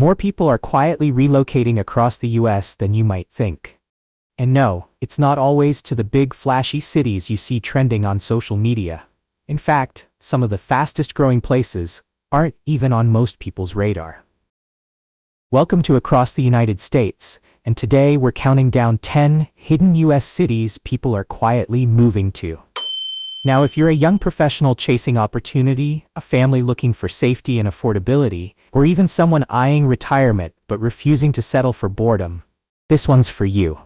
More people are quietly relocating across the U.S. than you might think. And no, it's not always to the big flashy cities you see trending on social media. In fact, some of the fastest growing places aren't even on most people's radar. Welcome to Across the United States, and today we're counting down 10 hidden U.S. cities people are quietly moving to. Now, if you're a young professional chasing opportunity, a family looking for safety and affordability, or even someone eyeing retirement but refusing to settle for boredom, this one's for you.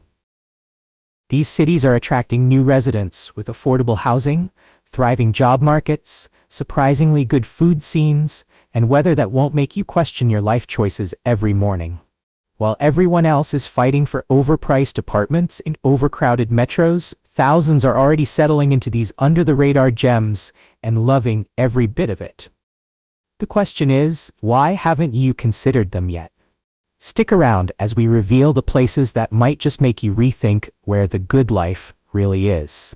These cities are attracting new residents with affordable housing, thriving job markets, surprisingly good food scenes, and weather that won't make you question your life choices every morning. While everyone else is fighting for overpriced apartments in overcrowded metros, thousands are already settling into these under-the-radar gems and loving every bit of it. The question is, why haven't you considered them yet? Stick around as we reveal the places that might just make you rethink where the good life really is.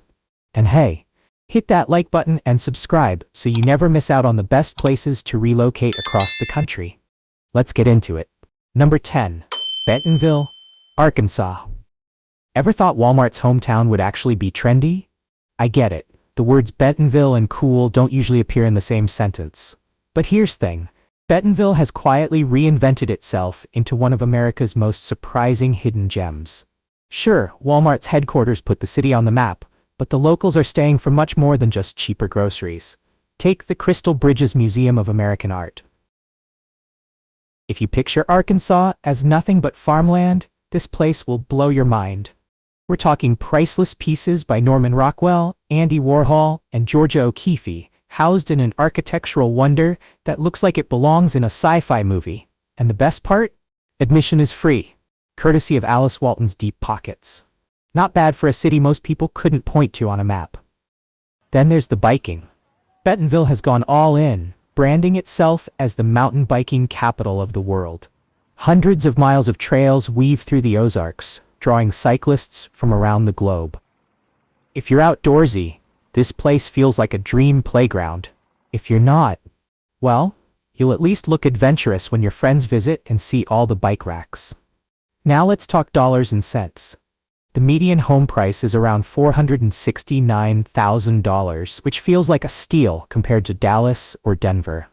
And hey, hit that like button and subscribe so you never miss out on the best places to relocate across the country. Let's get into it. Number 10. Bentonville, Arkansas. Ever thought Walmart's hometown would actually be trendy? I get it. The words Bentonville and cool don't usually appear in the same sentence. But here's the thing. Bentonville has quietly reinvented itself into one of America's most surprising hidden gems. Sure, Walmart's headquarters put the city on the map, but the locals are staying for much more than just cheaper groceries. Take the Crystal Bridges Museum of American Art. If you picture Arkansas as nothing but farmland, this place will blow your mind. We're talking priceless pieces by Norman Rockwell, Andy Warhol, and Georgia O'Keeffe, housed in an architectural wonder that looks like it belongs in a sci-fi movie. And the best part? Admission is free, courtesy of Alice Walton's deep pockets. Not bad for a city most people couldn't point to on a map. Then there's the biking. Bentonville has gone all in, branding itself as the mountain biking capital of the world. Hundreds of miles of trails weave through the Ozarks, drawing cyclists from around the globe. If you're outdoorsy, this place feels like a dream playground. If you're not, well, you'll at least look adventurous when your friends visit and see all the bike racks. Now let's talk dollars and cents. The median home price is around $469,000, which feels like a steal compared to Dallas or Denver.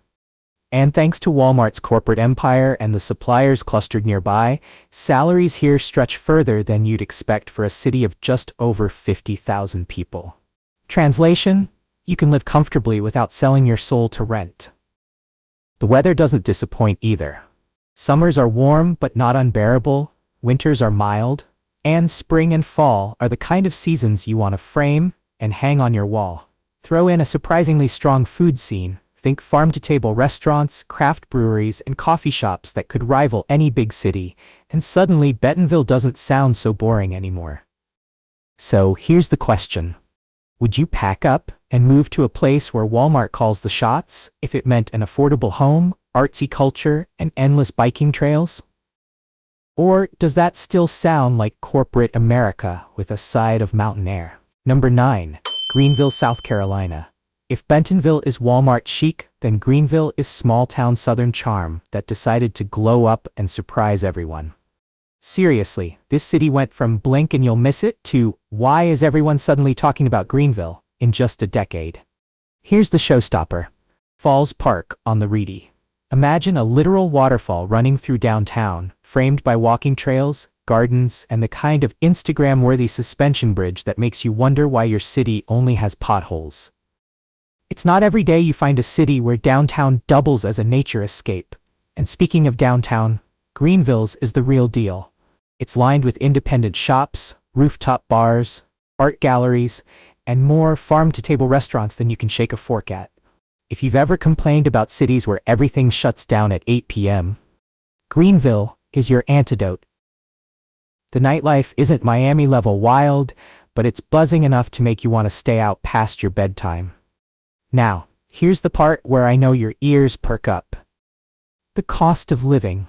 And thanks to Walmart's corporate empire and the suppliers clustered nearby, salaries here stretch further than you'd expect for a city of just over 50,000 people. Translation: you can live comfortably without selling your soul to rent. The weather doesn't disappoint either. Summers are warm but not unbearable, winters are mild, and spring and fall are the kind of seasons you want to frame and hang on your wall. Throw in a surprisingly strong food scene. Think farm-to-table restaurants, craft breweries, and coffee shops that could rival any big city, and suddenly Bentonville doesn't sound so boring anymore. So here's the question. Would you pack up and move to a place where Walmart calls the shots if it meant an affordable home, artsy culture, and endless biking trails? Or does that still sound like corporate America with a side of mountain air? Number 9. Greenville, South Carolina. If Bentonville is Walmart chic, then Greenville is small-town southern charm that decided to glow up and surprise everyone. Seriously, this city went from blink and you'll miss it to why is everyone suddenly talking about Greenville in just a decade? Here's the showstopper. Falls Park on the Reedy. Imagine a literal waterfall running through downtown, framed by walking trails, gardens, and the kind of Instagram-worthy suspension bridge that makes you wonder why your city only has potholes. It's not every day you find a city where downtown doubles as a nature escape. And speaking of downtown, Greenville's is the real deal. It's lined with independent shops, rooftop bars, art galleries, and more farm-to-table restaurants than you can shake a fork at. If you've ever complained about cities where everything shuts down at 8 p.m., Greenville is your antidote. The nightlife isn't Miami-level wild, but it's buzzing enough to make you want to stay out past your bedtime. Now, here's the part where I know your ears perk up. The cost of living.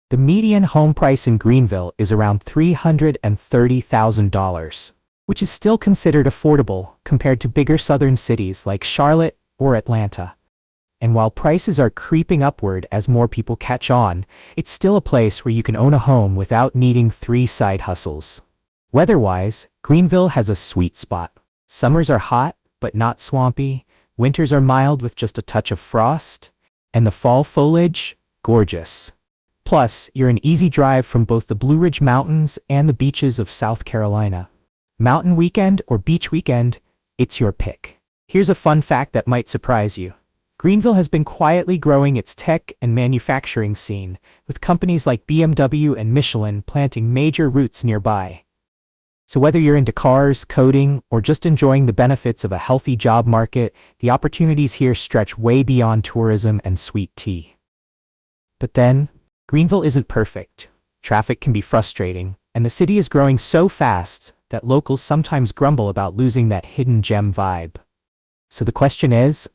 The median home price in Greenville is around $330,000, which is still considered affordable compared to bigger southern cities like Charlotte or Atlanta. And while prices are creeping upward as more people catch on, it's still a place where you can own a home without needing 3 side hustles. Weather-wise, Greenville has a sweet spot. Summers are hot, but not swampy. Winters are mild with just a touch of frost. And the fall foliage, gorgeous. Plus, you're an easy drive from both the Blue Ridge Mountains and the beaches of South Carolina. Mountain weekend or beach weekend, it's your pick. Here's a fun fact that might surprise you. Greenville has been quietly growing its tech and manufacturing scene, with companies like BMW and Michelin planting major roots nearby. So whether you're into cars, coding, or just enjoying the benefits of a healthy job market, the opportunities here stretch way beyond tourism and sweet tea. But then, Greenville isn't perfect. Traffic can be frustrating, and the city is growing so fast that locals sometimes grumble about losing that hidden gem vibe. So the question is,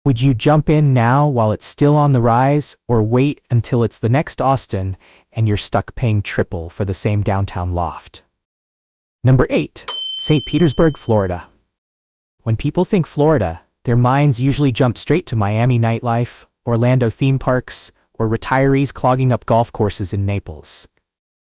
would you jump in now while it's still on the rise, or wait until it's the next Austin and you're stuck paying triple for the same downtown loft? Number 8. St. Petersburg, Florida. When people think Florida, their minds usually jump straight to Miami nightlife, Orlando theme parks, or retirees clogging up golf courses in Naples.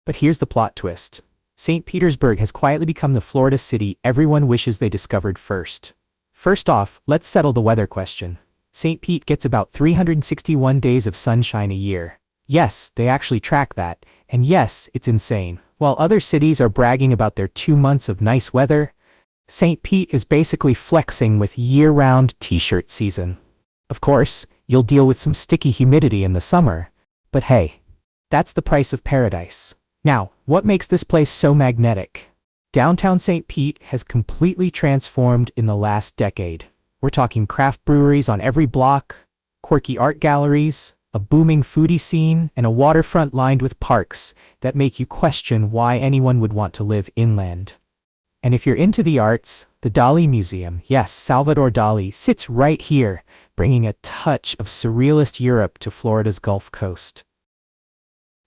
But here's the plot twist. St. Petersburg has quietly become the Florida city everyone wishes they discovered first. First off, let's settle the weather question. St. Pete gets about 361 days of sunshine a year. Yes, they actually track that, and yes, it's insane. While other cities are bragging about their 2 months of nice weather, St. Pete is basically flexing with year-round t-shirt season. Of course, you'll deal with some sticky humidity in the summer, but hey, that's the price of paradise. Now, what makes this place so magnetic? Downtown St. Pete has completely transformed in the last decade. We're talking craft breweries on every block, quirky art galleries, a booming foodie scene, and a waterfront lined with parks that make you question why anyone would want to live inland. And if you're into the arts, the Dali Museum, yes, Salvador Dali, sits right here, bringing a touch of surrealist Europe to Florida's Gulf Coast.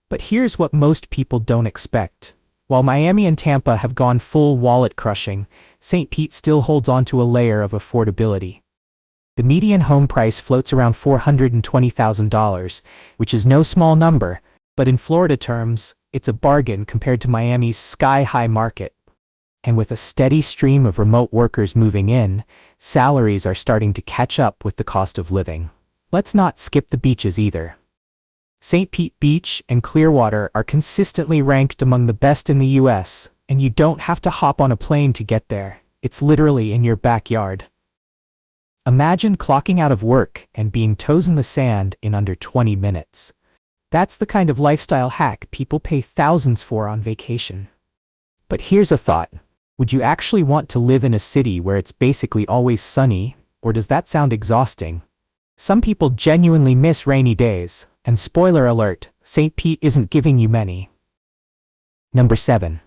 But here's what most people don't expect. While Miami and Tampa have gone full wallet crushing, St. Pete still holds on to a layer of affordability. The median home price floats around $420,000, which is no small number, but in Florida terms, it's a bargain compared to Miami's sky-high market. And with a steady stream of remote workers moving in, salaries are starting to catch up with the cost of living. Let's not skip the beaches either. St. Pete Beach and Clearwater are consistently ranked among the best in the U.S., and you don't have to hop on a plane to get there. It's literally in your backyard. Imagine clocking out of work and being toes in the sand in under 20 minutes. That's the kind of lifestyle hack people pay thousands for on vacation. But here's a thought. Would you actually want to live in a city where it's basically always sunny, or does that sound exhausting? Some people genuinely miss rainy days, and spoiler alert, St. Pete isn't giving you many. Number 7.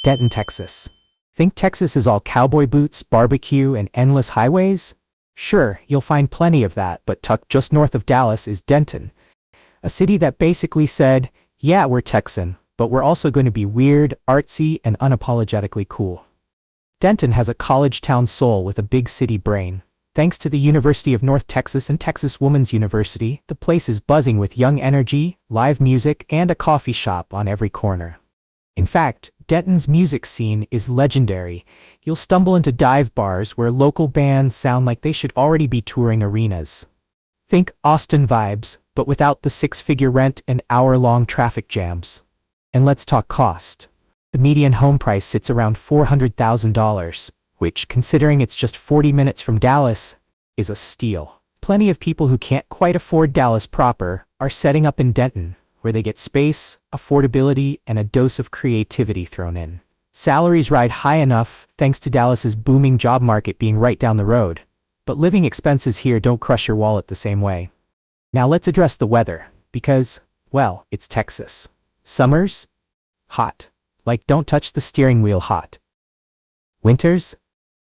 Denton, Texas. Think Texas is all cowboy boots, barbecue, and endless highways? Sure, you'll find plenty of that, but tucked just north of Dallas is Denton, a city that basically said, yeah, we're Texan, but we're also going to be weird, artsy, and unapologetically cool. Denton has a college town soul with a big city brain. Thanks to the University of North Texas and Texas Women's University, the place is buzzing with young energy, live music, and a coffee shop on every corner. In fact, Denton's music scene is legendary. You'll stumble into dive bars where local bands sound like they should already be touring arenas. Think Austin vibes, but without the 6-figure rent and hour-long traffic jams. And let's talk cost. The median home price sits around $400,000. Which, considering it's just 40 minutes from Dallas, is a steal. Plenty of people who can't quite afford Dallas proper are setting up in Denton, where they get space, affordability, and a dose of creativity thrown in. Salaries ride high enough thanks to Dallas's booming job market being right down the road, but living expenses here don't crush your wallet the same way. Now let's address the weather, because, well, it's Texas. Summers? Hot. Like don't touch the steering wheel hot. Winters?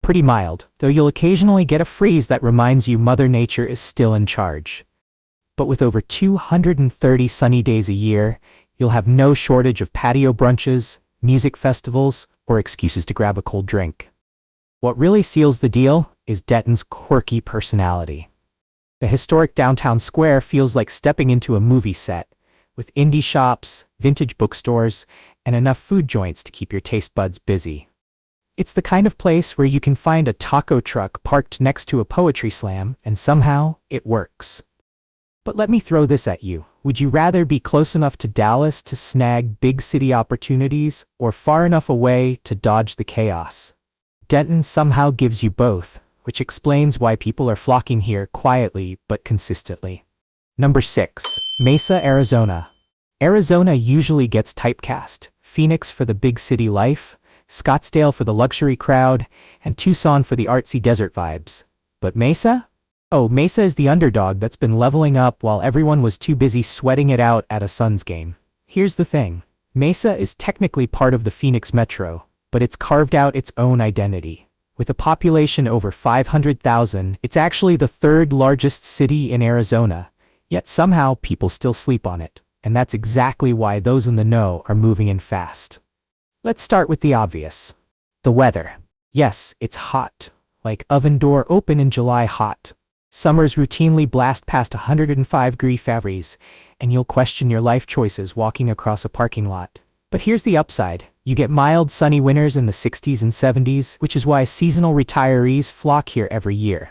Pretty mild, though you'll occasionally get a freeze that reminds you Mother Nature is still in charge. But with over 230 sunny days a year, you'll have no shortage of patio brunches, music festivals, or excuses to grab a cold drink. What really seals the deal is Denton's quirky personality. The historic downtown square feels like stepping into a movie set, with indie shops, vintage bookstores, and enough food joints to keep your taste buds busy. It's the kind of place where you can find a taco truck parked next to a poetry slam, and somehow, it works. But let me throw this at you. Would you rather be close enough to Dallas to snag big city opportunities, or far enough away to dodge the chaos? Denton somehow gives you both, which explains why people are flocking here quietly but consistently. Number 6. Mesa, Arizona. Arizona usually gets typecast. Phoenix for the big city life, Scottsdale for the luxury crowd, and Tucson for the artsy desert vibes. But Mesa? Oh, Mesa is the underdog that's been leveling up while everyone was too busy sweating it out at a Suns game. Here's the thing. Mesa is technically part of the Phoenix Metro, but it's carved out its own identity. With a population over 500,000, it's actually the third largest city in Arizona, yet somehow people still sleep on it. And that's exactly why those in the know are moving in fast. Let's start with the obvious. The weather. Yes, it's hot. Like oven door open in July hot. Summers routinely blast past 105-degree Fahrenheit, and you'll question your life choices walking across a parking lot. But here's the upside. You get mild, sunny winters in the 60s and 70s, which is why seasonal retirees flock here every year.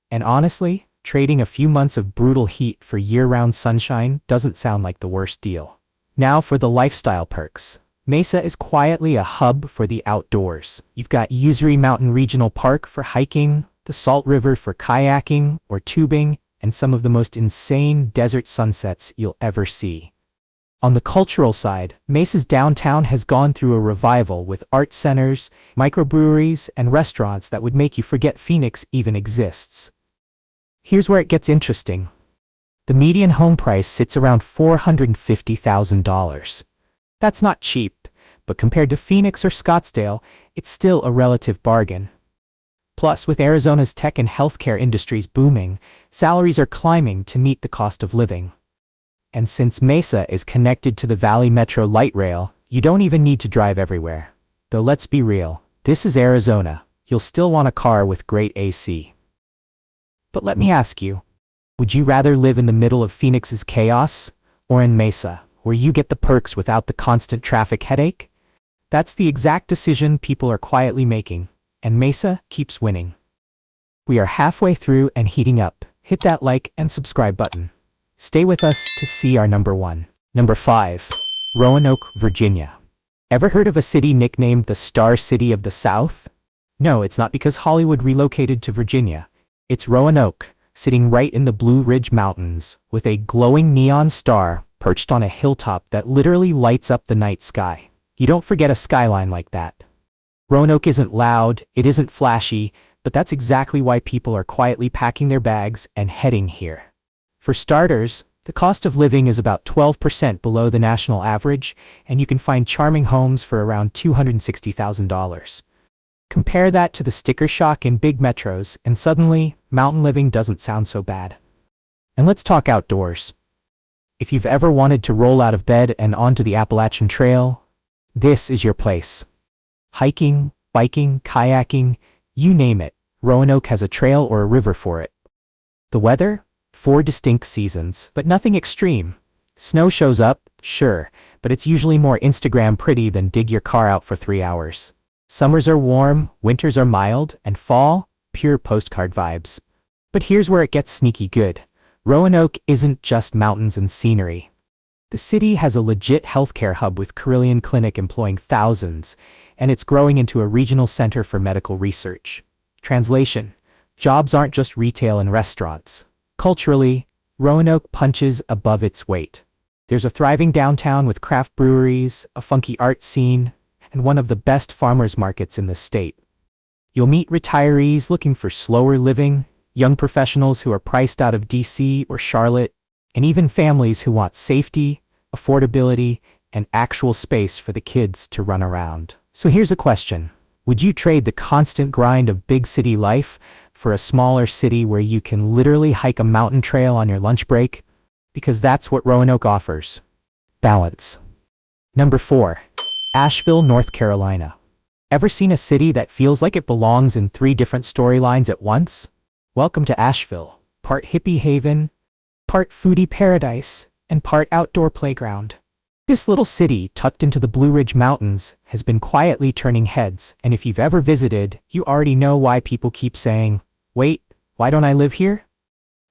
And honestly, trading a few months of brutal heat for year-round sunshine doesn't sound like the worst deal. Now for the lifestyle perks. Mesa is quietly a hub for the outdoors. You've got Usery Mountain Regional Park for hiking, the Salt River for kayaking or tubing, and some of the most insane desert sunsets you'll ever see. On the cultural side, Mesa's downtown has gone through a revival with art centers, microbreweries, and restaurants that would make you forget Phoenix even exists. Here's where it gets interesting. The median home price sits around $450,000. That's not cheap, but compared to Phoenix or Scottsdale, it's still a relative bargain. Plus, with Arizona's tech and healthcare industries booming, salaries are climbing to meet the cost of living. And since Mesa is connected to the Valley Metro Light Rail, you don't even need to drive everywhere. Though let's be real, this is Arizona. You'll still want a car with great AC. But let me ask you, would you rather live in the middle of Phoenix's chaos, or in Mesa, where you get the perks without the constant traffic headache? That's the exact decision people are quietly making, and Mesa keeps winning. We are halfway through and heating up. Hit that like and subscribe button. Stay with us to see our number 1. Number 5. Roanoke, Virginia. Ever heard of a city nicknamed the Star City of the South? No, it's not because Hollywood relocated to Virginia. It's Roanoke, sitting right in the Blue Ridge Mountains, with a glowing neon star perched on a hilltop that literally lights up the night sky. You don't forget a skyline like that. Roanoke isn't loud, it isn't flashy, but that's exactly why people are quietly packing their bags and heading here. For starters, the cost of living is about 12% below the national average, and you can find charming homes for around $260,000. Compare that to the sticker shock in big metros, and suddenly, mountain living doesn't sound so bad. And let's talk outdoors. If you've ever wanted to roll out of bed and onto the Appalachian Trail, this is your place. Hiking, biking, kayaking, you name it, Roanoke has a trail or a river for it. The weather? 4 distinct seasons, but nothing extreme. Snow shows up, sure, but it's usually more Instagram pretty than dig your car out for 3 hours. Summers are warm, winters are mild, and fall, pure postcard vibes. But here's where it gets sneaky good. Roanoke isn't just mountains and scenery. The city has a legit healthcare hub with Carilion Clinic employing thousands, and it's growing into a regional center for medical research. Translation: jobs aren't just retail and restaurants. Culturally, Roanoke punches above its weight. There's a thriving downtown with craft breweries, a funky art scene, and one of the best farmers markets in the state. You'll meet retirees looking for slower living, young professionals who are priced out of DC or Charlotte, and even families who want safety, affordability, and actual space for the kids to run around. So here's a question. Would you trade the constant grind of big city life for a smaller city where you can literally hike a mountain trail on your lunch break? Because that's what Roanoke offers. Balance. Number 4. Asheville, North Carolina. Ever seen a city that feels like it belongs in 3 different storylines at once? Welcome to Asheville, part hippie haven, part foodie paradise, and part outdoor playground. This little city, tucked into the Blue Ridge Mountains, has been quietly turning heads, and if you've ever visited, you already know why people keep saying, "Wait, why don't I live here?"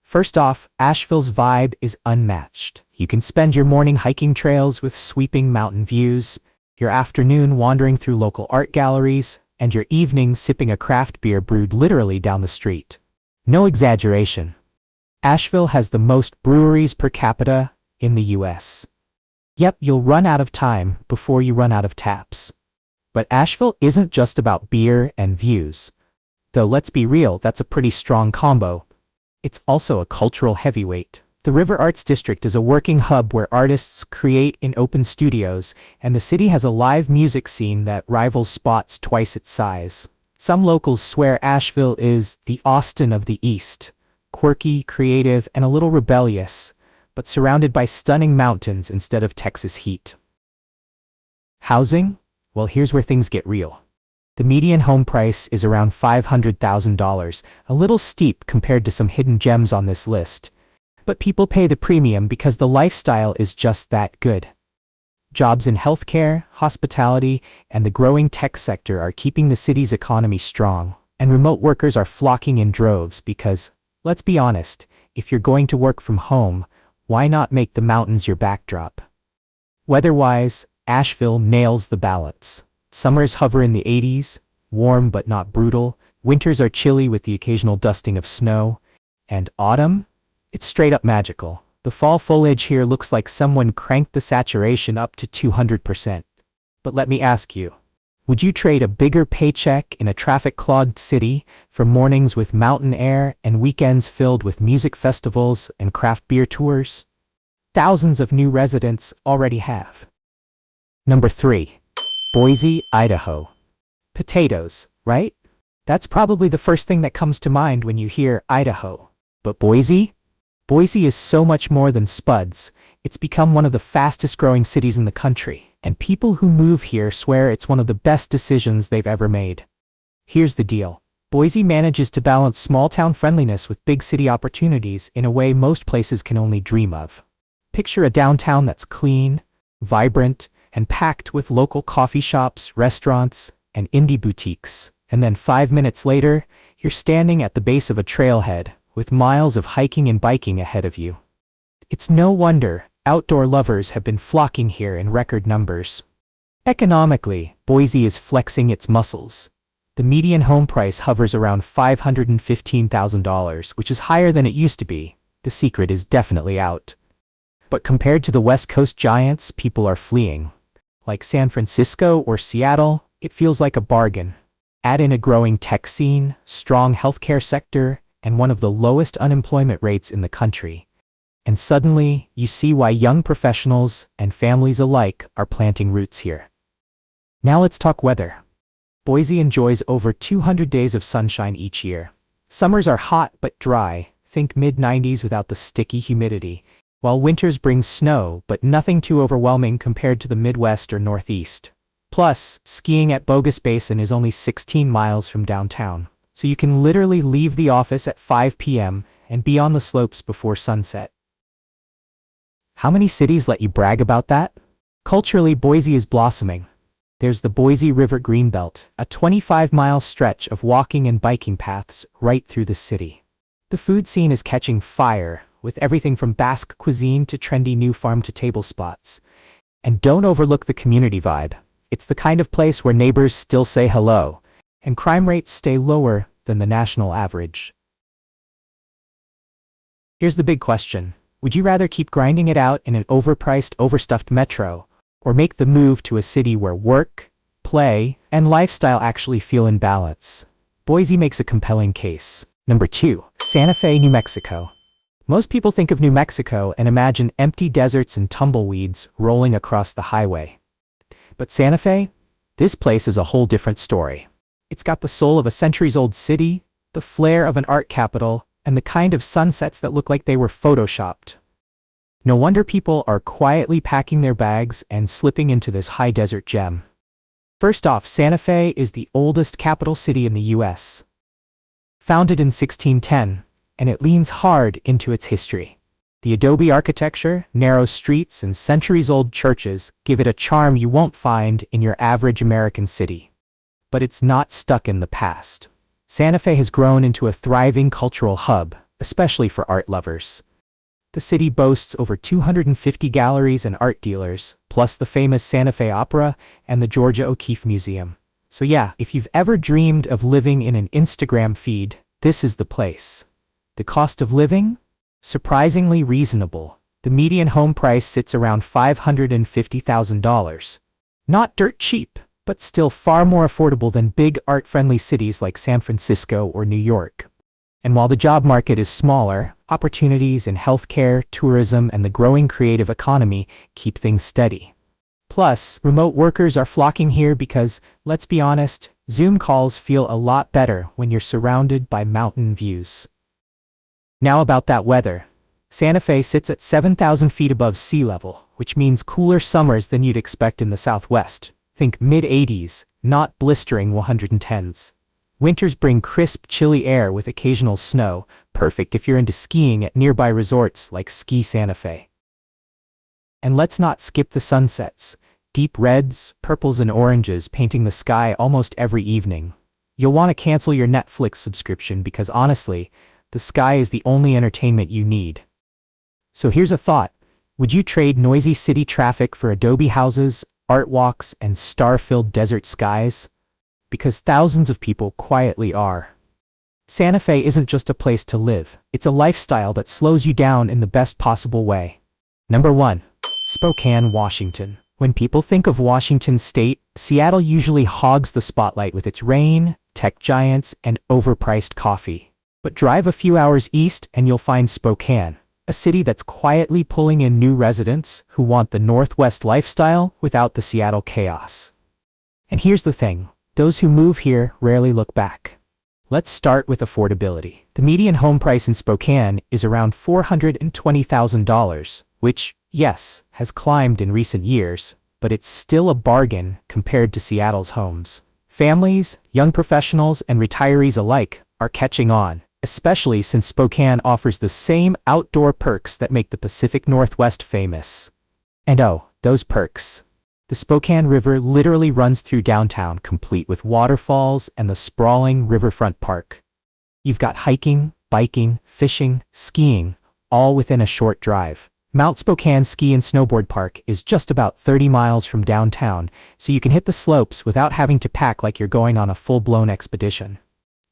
First off, Asheville's vibe is unmatched. You can spend your morning hiking trails with sweeping mountain views, your afternoon wandering through local art galleries, and your evening sipping a craft beer brewed literally down the street. No exaggeration. Asheville has the most breweries per capita in the U.S. Yep, you'll run out of time before you run out of taps. But Asheville isn't just about beer and views. Though let's be real, that's a pretty strong combo. It's also a cultural heavyweight. The River Arts District is a working hub where artists create in open studios, and the city has a live music scene that rivals spots twice its size. Some locals swear Asheville is the Austin of the East. Quirky, creative, and a little rebellious, but surrounded by stunning mountains instead of Texas heat. Housing? Well, here's where things get real. The median home price is around $500,000, a little steep compared to some hidden gems on this list. But people pay the premium because the lifestyle is just that good. Jobs in healthcare, hospitality, and the growing tech sector are keeping the city's economy strong, and remote workers are flocking in droves because, let's be honest, if you're going to work from home, why not make the mountains your backdrop? Weather-wise, Asheville nails the balance. Summers hover in the 80s, warm but not brutal. Winters are chilly with the occasional dusting of snow. And autumn? It's straight up magical. The fall foliage here looks like someone cranked the saturation up to 200%. But let me ask you, would you trade a bigger paycheck in a traffic-clogged city for mornings with mountain air and weekends filled with music festivals and craft beer tours? Thousands of new residents already have. Number 3. Boise, Idaho. Potatoes, right? That's probably the first thing that comes to mind when you hear Idaho. But Boise? Boise is so much more than spuds. It's become one of the fastest growing cities in the country, and people who move here swear it's one of the best decisions they've ever made. Here's the deal. Boise manages to balance small town friendliness with big city opportunities in a way most places can only dream of. Picture a downtown that's clean, vibrant, and packed with local coffee shops, restaurants, and indie boutiques. And then 5 minutes later, you're standing at the base of a trailhead, with miles of hiking and biking ahead of you. It's no wonder outdoor lovers have been flocking here in record numbers. Economically, Boise is flexing its muscles. The median home price hovers around $515,000, which is higher than it used to be. The secret is definitely out. But compared to the West Coast giants people are fleeing, like San Francisco or Seattle, it feels like a bargain. Add in a growing tech scene, strong healthcare sector, and one of the lowest unemployment rates in the country. And suddenly, you see why young professionals and families alike are planting roots here. Now let's talk weather. Boise enjoys over 200 days of sunshine each year. Summers are hot but dry, think mid-90s without the sticky humidity, while winters bring snow but nothing too overwhelming compared to the Midwest or Northeast. Plus, skiing at Bogus Basin is only 16 miles from downtown, so you can literally leave the office at 5 p.m. and be on the slopes before sunset. How many cities let you brag about that? Culturally, Boise is blossoming. There's the Boise River Greenbelt, a 25-mile stretch of walking and biking paths right through the city. The food scene is catching fire, with everything from Basque cuisine to trendy new farm-to-table spots. And don't overlook the community vibe. It's the kind of place where neighbors still say hello, and crime rates stay lower than the national average. Here's the big question. Would you rather keep grinding it out in an overpriced, overstuffed metro, or make the move to a city where work, play, and lifestyle actually feel in balance? Boise makes a compelling case. Number 2. Santa Fe, New Mexico. Most people think of New Mexico and imagine empty deserts and tumbleweeds rolling across the highway. But Santa Fe? This place is a whole different story. It's got the soul of a centuries-old city, the flair of an art capital, and the kind of sunsets that look like they were photoshopped. No wonder people are quietly packing their bags and slipping into this high-desert gem. First off, Santa Fe is the oldest capital city in the U.S. Founded in 1610, and it leans hard into its history. The adobe architecture, narrow streets, and centuries-old churches give it a charm you won't find in your average American city. But it's not stuck in the past. Santa Fe has grown into a thriving cultural hub, especially for art lovers. The city boasts over 250 galleries and art dealers, plus the famous Santa Fe Opera and the Georgia O'Keeffe Museum. So yeah, if you've ever dreamed of living in an Instagram feed, this is the place. The cost of living? Surprisingly reasonable. The median home price sits around $550,000. Not dirt cheap, but still far more affordable than big art-friendly cities like San Francisco or New York. And while the job market is smaller, opportunities in healthcare, tourism, and the growing creative economy keep things steady. Plus, remote workers are flocking here because, let's be honest, Zoom calls feel a lot better when you're surrounded by mountain views. Now about that weather. Santa Fe sits at 7,000 feet above sea level, which means cooler summers than you'd expect in the Southwest. Think mid-80s, not blistering 110s. Winters bring crisp, chilly air with occasional snow, perfect if you're into skiing at nearby resorts like Ski Santa Fe. And let's not skip the sunsets. Deep reds, purples, and oranges painting the sky almost every evening. You'll want to cancel your Netflix subscription because honestly, the sky is the only entertainment you need. So here's a thought. Would you trade noisy city traffic for adobe houses, art walks, and star-filled desert skies? Because thousands of people quietly are. Santa Fe isn't just a place to live, it's a lifestyle that slows you down in the best possible way. Number 1. Spokane, Washington. When people think of Washington State, Seattle usually hogs the spotlight with its rain, tech giants, and overpriced coffee. But drive a few hours east and you'll find Spokane, a city that's quietly pulling in new residents who want the Northwest lifestyle without the Seattle chaos. And here's the thing, those who move here rarely look back. Let's start with affordability. The median home price in Spokane is around $420,000, which, yes, has climbed in recent years, but it's still a bargain compared to Seattle's homes. Families, young professionals, and retirees alike are catching on, especially since Spokane offers the same outdoor perks that make the Pacific Northwest famous. And oh, those perks. The Spokane River literally runs through downtown, complete with waterfalls and the sprawling riverfront park. You've got hiking, biking, fishing, skiing, all within a short drive. Mount Spokane Ski and Snowboard Park is just about 30 miles from downtown, so you can hit the slopes without having to pack like you're going on a full-blown expedition.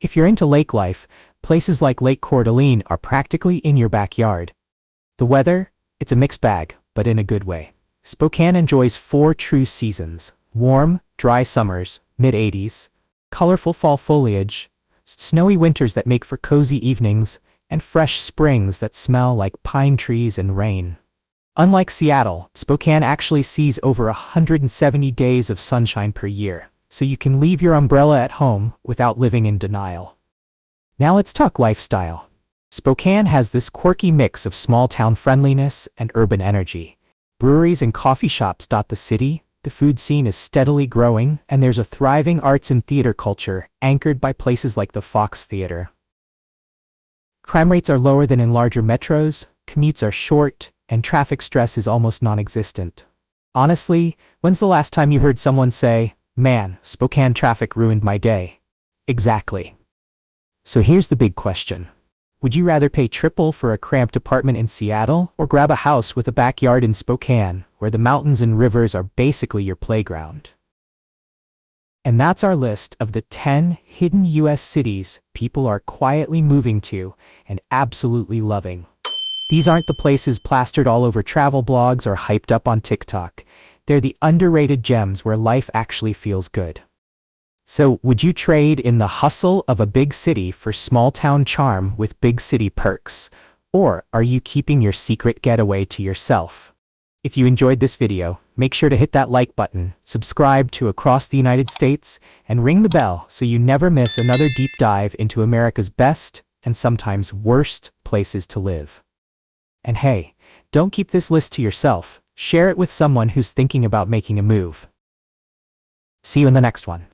If you're into lake life, places like Lake Coeur d'Alene are practically in your backyard. The weather? It's a mixed bag, but in a good way. Spokane enjoys 4 true seasons: warm, dry summers, mid-80s, colorful fall foliage, snowy winters that make for cozy evenings, and fresh springs that smell like pine trees and rain. Unlike Seattle, Spokane actually sees over 170 days of sunshine per year, so you can leave your umbrella at home without living in denial. Now let's talk lifestyle. Spokane has this quirky mix of small-town friendliness and urban energy. Breweries and coffee shops dot the city, the food scene is steadily growing, and there's a thriving arts and theater culture anchored by places like the Fox Theater. Crime rates are lower than in larger metros, commutes are short, and traffic stress is almost non-existent. Honestly, when's the last time you heard someone say, "Man, Spokane traffic ruined my day"? Exactly. So here's the big question. Would you rather pay triple for a cramped apartment in Seattle or grab a house with a backyard in Spokane, where the mountains and rivers are basically your playground? And that's our list of the 10 hidden U.S. cities people are quietly moving to and absolutely loving. These aren't the places plastered all over travel blogs or hyped up on TikTok. They're the underrated gems where life actually feels good. So, would you trade in the hustle of a big city for small-town charm with big city perks? Or are you keeping your secret getaway to yourself? If you enjoyed this video, make sure to hit that like button, subscribe to Across the United States, and ring the bell so you never miss another deep dive into America's best and sometimes worst places to live. And hey, don't keep this list to yourself. Share it with someone who's thinking about making a move. See you in the next one.